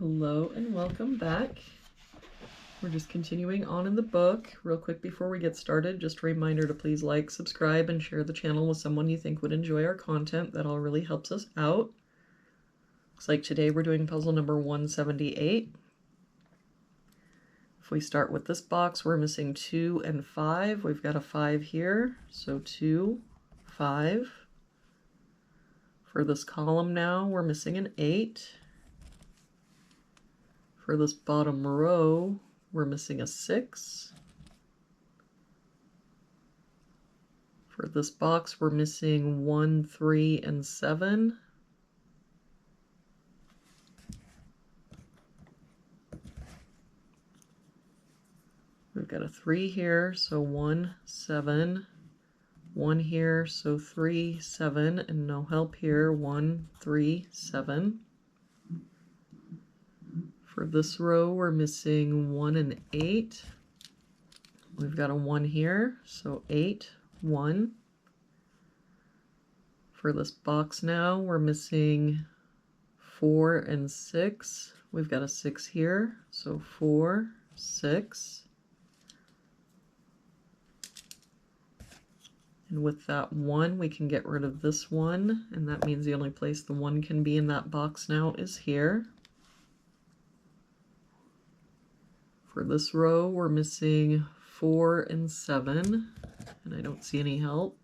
Hello and welcome back. We're just continuing on in the book. Real quick before we get started, just a reminder to please like, subscribe, and share the channel with someone you think would enjoy our content. That all really helps us out. Looks like today we're doing puzzle number 178. If we start with this box, we're missing 2 and 5. We've got a 5 here, so 2, 5. For this column now, we're missing an 8. For this bottom row, we're missing a 6. For this box, we're missing 1, 3, and 7. We've got a 3 here, so 1, 7. 1 here, so 3, 7, and no help here, 1, 3, 7. For this row, we're missing 1 and 8. We've got a 1 here, so 8, 1. For this box now, we're missing 4 and 6. We've got a 6 here, so 4, 6. And with that 1, we can get rid of this 1, and that means the only place the 1 can be in that box now is here. For this row, we're missing 4 and 7, and I don't see any help.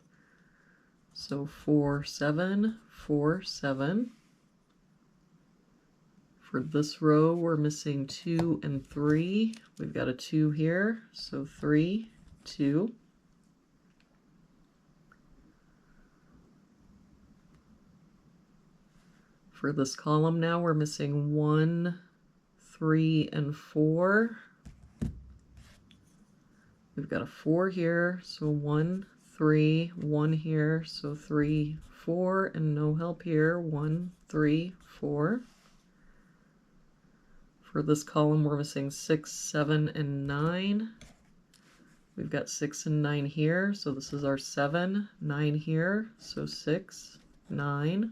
So 4, 7, 4, 7. For this row, we're missing 2 and 3. We've got a 2 here, so 3, 2. For this column now, we're missing 1, 3, and 4. We've got a 4 here, so 1, 3, 1 here, so 3, 4, and no help here, 1, 3, 4. For this column, we're missing 6, 7, and 9. We've got 6 and 9 here, so this is our 7, 9 here, so 6, 9.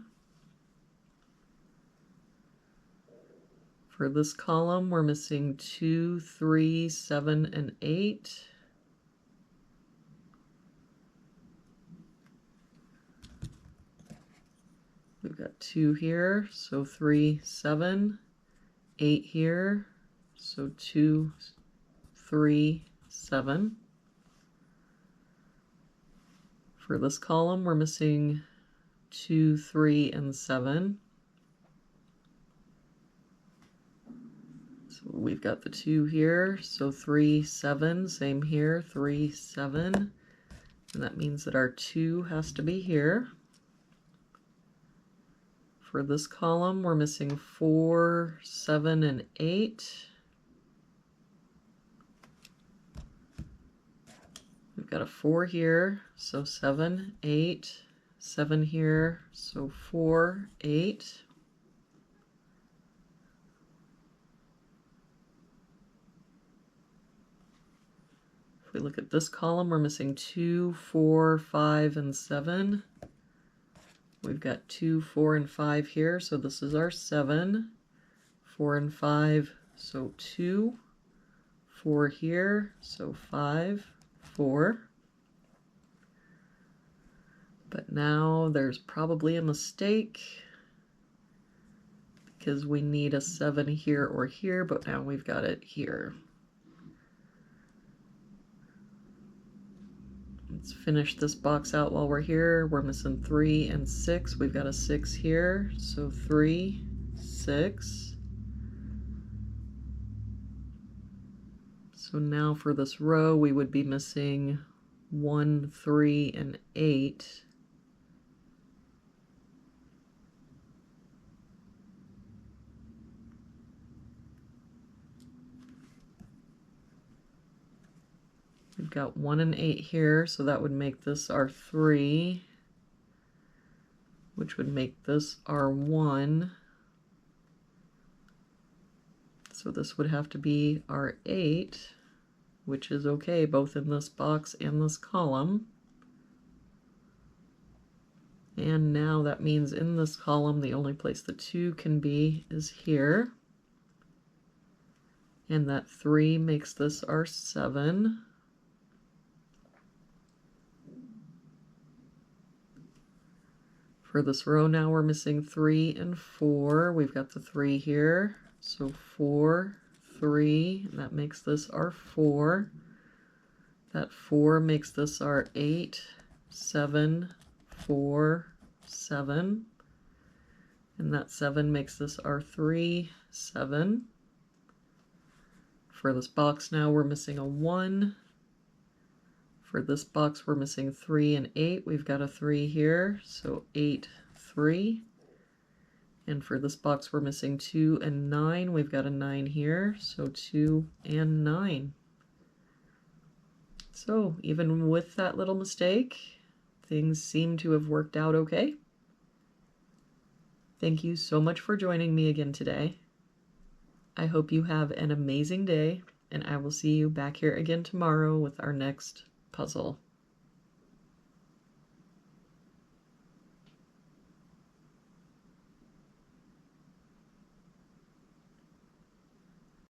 For this column, we're missing 2, 3, 7, and 8. We've got 2 here, so 3, 7, 8 here, so 2, 3, 7. For this column, we're missing 2, 3, and 7. So we've got the 2 here, so 3, 7, same here, 3, 7. And that means that our 2 has to be here. For this column, we're missing 4, 7, and 8. We've got a 4 here, so 7, 8, 7 here, so 4, 8. If we look at this column, we're missing 2, 4, 5, and 7. We've got 2, 4, and 5 here, so this is our 7. 4 and 5, so 2. 4 here, so 5, 4. But now there's probably a mistake because we need a 7 here or here, but now we've got it here. Let's finish this box out while we're here. We're missing 3 and 6. We've got a 6 here, so 3, 6. So now for this row, we would be missing 1, 3, and 8. We've got 1 and 8 here, so that would make this our 3, which would make this our 1. So this would have to be our 8, which is okay, both in this box and this column. And now that means in this column, the only place the 2 can be is here. And that 3 makes this our 7. For this row now we're missing 3 and 4. We've got the 3 here. So 4, 3, and that makes this our 4. That 4 makes this our 8, 7, 4, 7. And that 7 makes this our 3, 7. For this box now we're missing a 1. For this box we're missing 3 and 8. We've got a 3 here, so 8, 3. And for this box we're missing 2 and 9. We've got a 9 here, so 2 and 9. So even with that little mistake, things seem to have worked out okay. Thank you so much for joining me again today. I hope you have an amazing day, and I will see you back here again tomorrow with our next puzzle.